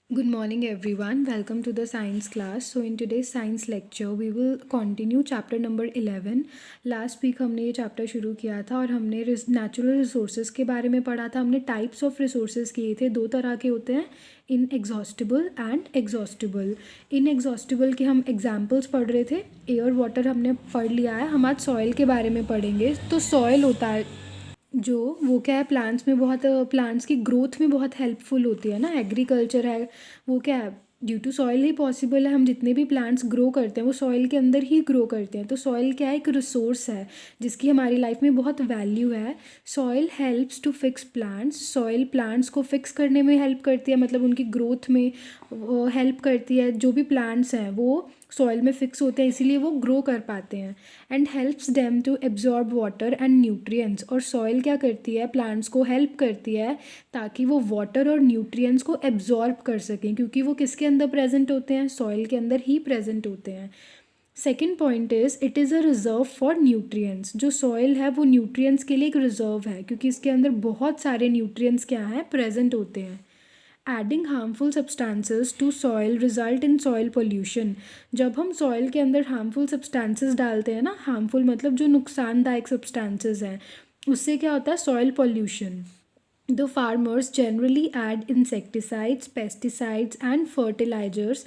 Good morning, everyone. Welcome to the science class. So, in today's science lecture, we will continue chapter number 11. Last week हमने ये chapter शुरू किया था और हमने नेचुरल रिसोर्सेज के बारे में पढ़ा था. हमने टाइप्स ऑफ रिसोर्सेज किए थे. दो तरह के होते हैं, इनएग्जॉस्टिबल एंड एग्जॉस्टिबल. इनएग्जॉस्टिबल के हम एग्जाम्पल्स पढ़ रहे थे. एयर वाटर हमने पढ़ लिया है. हम आज सॉइल के बारे में पढ़ेंगे. तो सॉइल होता है जो वो क्या है, प्लांट्स की ग्रोथ में बहुत हेल्पफुल होती है ना. एग्रीकल्चर है वो क्या है, ड्यू टू सॉइल ही पॉसिबल है. हम जितने भी प्लांट्स ग्रो करते हैं वो सॉइल के अंदर ही ग्रो करते हैं. तो सॉइल क्या है, एक रिसोर्स है जिसकी हमारी लाइफ में बहुत वैल्यू है. Soil helps to fix plants. Soil plants को फिक्स करने में हेल्प करती है, मतलब उनकी ग्रोथ में हेल्प करती है. जो भी प्लांट्स हैं वो सॉइल में फिक्स होते हैं, इसीलिए वो ग्रो कर पाते हैं. And helps them to absorb water and nutrients. और सॉइल क्या करती है, प्लांट्स को हेल्प करती है ताकि वो वाटर और न्यूट्रिएंट्स को एब्जॉर्ब कर सकें, क्योंकि वो किसके अंदर प्रेजेंट होते हैं, सॉइल के अंदर ही प्रेजेंट होते हैं. Second point is it is a reserve for nutrients. जो सॉइल है वो न्यूट्रिएंट्स के लिए एक रिजर्व है, क्योंकि इसके अंदर बहुत सारे न्यूट्रिएंट्स क्या हैं, प्रेजेंट होते हैं. Adding harmful substances to soil result in soil pollution. जब हम सॉइल के अंदर हार्मफुल सब्सटेंसेस डालते हैं ना, हार्मफुल मतलब जो नुकसानदायक सब्सटेंसेस हैं, उससे क्या होता है, soil pollution. The farmers generally add insecticides, pesticides and fertilisers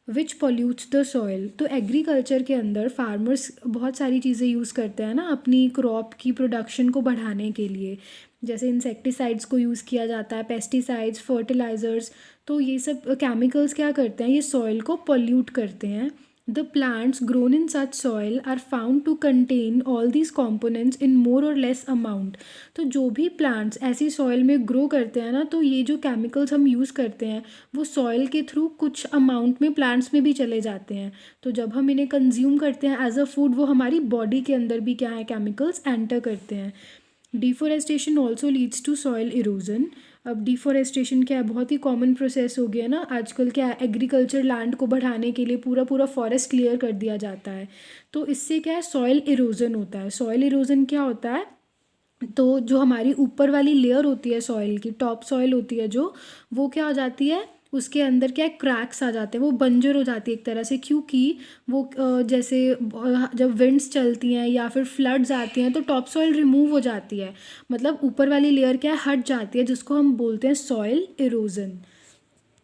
which pollutes the soil. तो एग्रीकल्चर के अंदर फार्मर्स बहुत सारी चीज़ें यूज़ करते हैं ना अपनी क्रॉप की प्रोडक्शन को बढ़ाने के लिए. जैसे इंसेक्टिसाइड्स को यूज़ किया जाता है, पेस्टिसाइड्स, फर्टिलाइज़र्स. तो ये सब केमिकल्स क्या करते हैं, ये सॉइल को पोल्यूट करते हैं. The plants grown in such soil are found to contain all these components in more और लेस अमाउंट. तो जो भी प्लांट्स ऐसी सॉइल में ग्रो करते हैं ना, तो ये जो केमिकल्स हम यूज़ करते हैं वो सॉइल के थ्रू कुछ अमाउंट में प्लांट्स में भी चले जाते हैं. तो जब हम इन्हें कंज्यूम करते हैं एज अ फूड, वो हमारी बॉडी के अंदर भी क्या है, केमिकल्स एंटर करते हैं. Deforestation also leads to soil erosion. अब डिफॉरेस्टेशन क्या है, बहुत ही कॉमन प्रोसेस हो गया ना आजकल. क्या है, एग्रीकल्चर लैंड को बढ़ाने के लिए पूरा पूरा फॉरेस्ट क्लियर कर दिया जाता है. तो इससे क्या है, सॉइल इरोजन होता है. सॉइल इरोजन क्या होता है, तो जो हमारी ऊपर वाली लेयर होती है सॉइल की, टॉप सॉइल होती है जो, वो क्या हो जाती है, उसके अंदर क्या है, क्रैक्स आ जाते हैं, वो बंजर हो जाती है एक तरह से. क्योंकि वो जैसे जब विंड्स चलती हैं या फिर फ्लड्स आती हैं तो टॉप सॉइल रिमूव हो जाती है, मतलब ऊपर वाली लेयर क्या है, हट जाती है, जिसको हम बोलते हैं सॉइल इरोजन.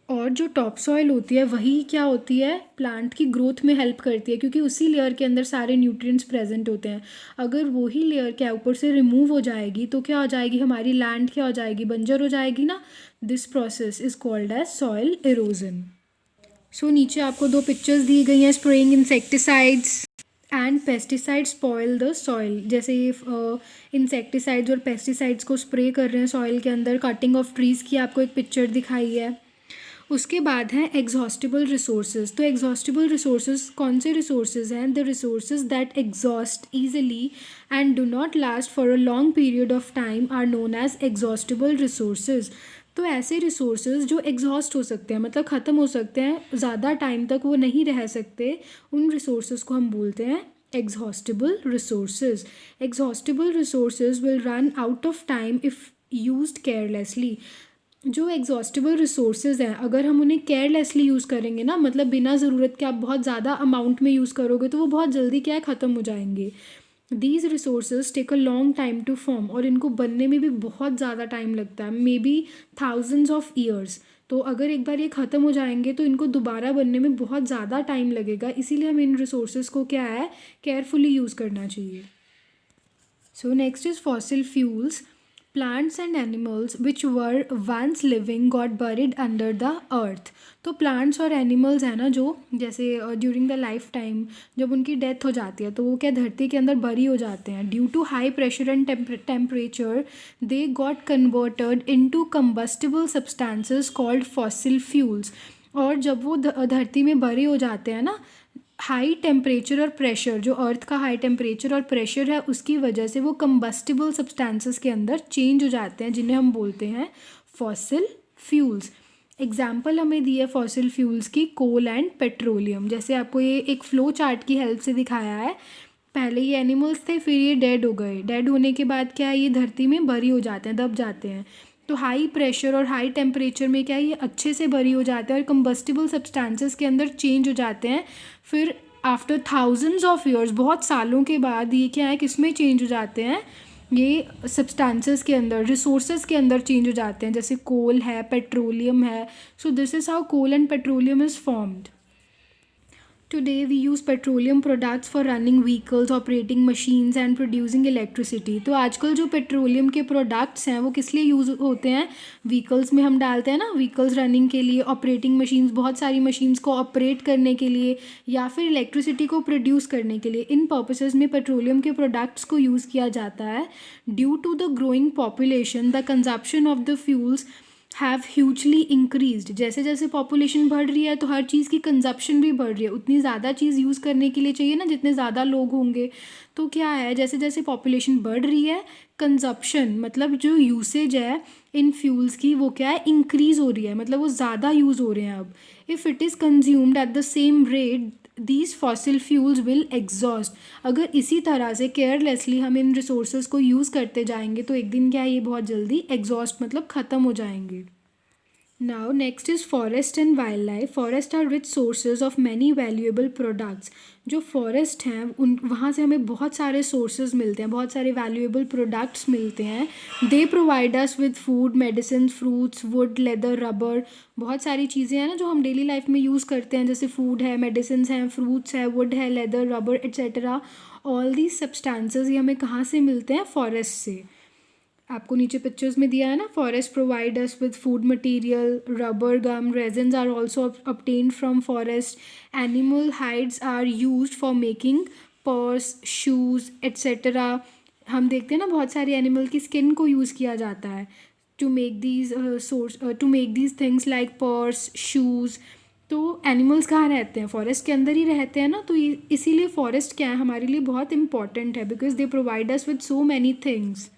और जो टॉप सॉइल होती है वही क्या होती है, प्लांट की ग्रोथ में हेल्प करती है, क्योंकि उसी लेयर के अंदर सारे न्यूट्रिएंट्स प्रेजेंट होते हैं. अगर वही लेयर क्या ऊपर से रिमूव हो जाएगी तो क्या हो जाएगी, हमारी लैंड क्या हो जाएगी, बंजर हो जाएगी ना. This process is called as soil erosion. So नीचे आपको दो पिक्चर्स दी गई हैं. Spraying insecticides and pesticide spoil the soil. जैसे ये इंसेक्टिसाइड्स और पेस्टिसाइड्स को स्प्रे कर रहे हैं सॉइल के अंदर. कटिंग ऑफ ट्रीज़ की आपको एक पिक्चर दिखाई है. उसके बाद है एग्जॉस्टिबल रिसोर्सेज. तो एग्जॉस्टिबल रिसोर्सेज कौन से रिसोर्सेज हैं, the resources that exhaust easily and do not last for a long period of time are known as exhaustible resources. तो ऐसे रिसोर्सेज जो एग्जॉस्ट हो सकते हैं, मतलब ख़त्म हो सकते हैं, ज़्यादा टाइम तक वो नहीं रह सकते, उन रिसोर्सेज को हम बोलते हैं exhaustible resources. Exhaustible resources will run out of time if used carelessly. जो एग्जॉस्टिबल रिसोर्सेज हैं, अगर हम उन्हें केयरलेसली यूज़ करेंगे ना, मतलब बिना ज़रूरत के आप बहुत ज़्यादा अमाउंट में यूज़ करोगे, तो वो बहुत जल्दी क्या है, ख़त्म हो जाएंगे. These resources take a long time to form. और इनको बनने में भी बहुत ज़्यादा टाइम लगता है, may be thousands of years. तो अगर एक बार ये ख़त्म हो जाएंगे तो इनको दोबारा बनने में बहुत ज़्यादा टाइम लगेगा. इसीलिए हम इन रिसोर्सेज को क्या है, केयरफुली यूज़ करना चाहिए. So next is fossil fuels. Plants and animals which were once living got buried under the earth. तो प्लांट्स और एनिमल्स हैं ना, जो जैसे ड्यूरिंग द लाइफ टाइम जब उनकी डेथ हो जाती है तो वो क्या धरती के अंदर बरी हो जाते हैं. Due to high pressure and temperature they got converted into combustible substances called fossil fuels. और जब वो धरती में बरी हो जाते हैं ना, हाई टेम्परेचर और प्रेशर, जो अर्थ का हाई टेम्परेचर और प्रेशर है उसकी वजह से वो कंबस्टिबल सब्सटेंसेस के अंदर चेंज हो जाते हैं, जिन्हें हम बोलते हैं फॉसिल फ्यूल्स. एग्जाम्पल हमें दी है फॉसिल फ्यूल्स की, कोल एंड पेट्रोलियम. जैसे आपको ये एक फ्लो चार्ट की हेल्प से दिखाया है. पहले ये एनिमल्स थे, फिर ये डेड हो गए. डेड होने के बाद क्या है, ये धरती में बरी हो जाते हैं, दब जाते हैं. तो हाई प्रेशर और हाई टेम्परेचर में क्या है, ये अच्छे से भरी हो जाते हैं और कंबस्टिबल सब्सटेंसेस के अंदर चेंज हो जाते हैं। फिर आफ्टर थाउजेंड्स ऑफ ईयर्स, बहुत सालों के बाद ये क्या है, किसमें चेंज हो जाते हैं, ये सब्सटेंसेस के अंदर, रिसोर्सेज के अंदर चेंज हो जाते हैं, जैसे कोल है, पेट्रोलियम है। So this is how coal and petroleum is formed. Today we use petroleum products for running vehicles, operating machines and producing electricity। तो आजकल जो पेट्रोलियम के प्रोडक्ट्स हैं वो किस लिए यूज़ होते हैं, व्हीकल्स में हम डालते हैं ना, व्हीकल्स रनिंग के लिए, ऑपरेटिंग मशीन्स, बहुत सारी मशीन्स को ऑपरेट करने के लिए, या फिर इलेक्ट्रिसिटी को प्रोड्यूस करने के लिए। इन पर्पसेस में पेट्रोलियम के प्रोडक्ट्स को यूज़ किया जाता है। Due to the growing population the consumption of the fuels have hugely increased. जैसे जैसे पॉपुलेशन बढ़ रही है तो हर चीज़ की कंजप्शन भी बढ़ रही है, उतनी ज़्यादा चीज़ यूज़ करने के लिए चाहिए ना, जितने ज़्यादा लोग होंगे। तो क्या है, जैसे जैसे पॉपुलेशन बढ़ रही है, कंजप्शन मतलब जो यूसेज है इन फ्यूल्स की, वो क्या है, इंक्रीज़ हो रही है, मतलब वो ज़्यादा यूज़ हो रहे हैं अब। If it is consumed at the same rate these fossil fuels will exhaust. अगर इसी तरह से केयरलेसली हम इन रिसोर्सेज को यूज़ करते जाएंगे तो एक दिन क्या है, ये बहुत जल्दी एग्जॉस्ट मतलब ख़त्म हो जाएंगे। Now next is forest and wildlife. Forest are rich sources of many valuable products. जो फॉरेस्ट हैं उन वहाँ से हमें बहुत सारे सोर्सेज मिलते हैं, बहुत सारे वैल्यूएबल प्रोडक्ट्स मिलते हैं। They provide us with food, medicine, fruits, would, leather, rubber. बहुत सारी चीज़ें हैं ना जो हम डेली लाइफ में यूज़ करते हैं, जैसे फूड है, मेडिसिन हैं, फ्रूट्स है, वुड है, leather, rubber etcetera. All these substances ये हमें कहाँ से मिलते हैं, फॉरेस्ट से। आपको नीचे पिक्चर्स में दिया है ना, forest provide us with food material, rubber, gum, resins are also obtained from forest. Animal hides are used for making purse, shoes etcetera. हम देखते हैं ना बहुत सारे एनिमल की स्किन को यूज़ किया जाता है to make these things like purse, shoes. तो एनिमल्स कहाँ रहते हैं, फॉरेस्ट के अंदर ही रहते हैं ना। तो इसीलिए फॉरेस्ट क्या है, हमारे लिए बहुत इंपॉर्टेंट है, because they provide us with so many things.